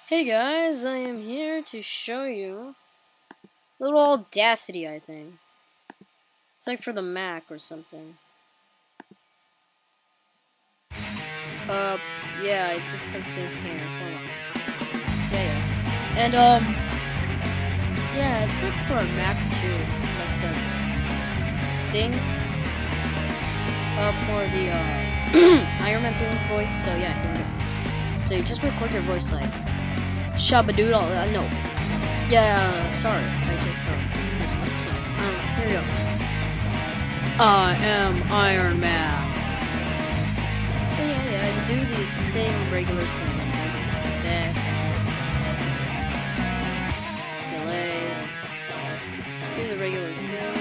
Hey guys, I am here to show you a little Audacity, I think. It's like for the Mac or something. Yeah, I did something here. Hold on. Yeah. And, yeah, it's like for a Mac too. Like the thing. For the, Iron Man 3 voice, so yeah, here we go. So you just record your voice like, Shabadoodle, no. Yeah, sorry, I just messed up, so, here we go. I am Iron Man. So yeah, you do these same regular things, like delay, do the regular thing. Yeah.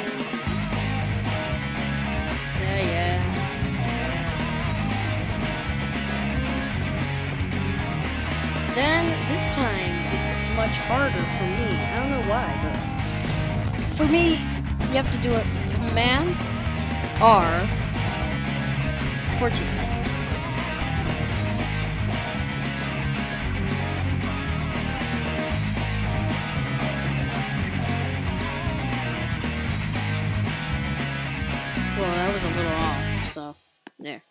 Then, this time, it's much harder for me. I don't know why, but for me, you have to do a Command R 14 times. Well, that was a little off, so there.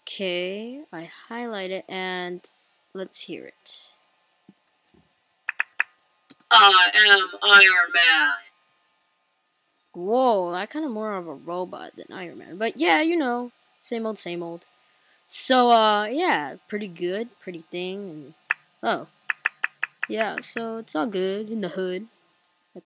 Okay, I highlight it and let's hear it. I am Iron Man. Whoa, that kind of more of a robot than Iron Man. But yeah, you know, same old, same old. So, yeah, pretty good, pretty thing. And, oh, yeah, so it's all good in the hood.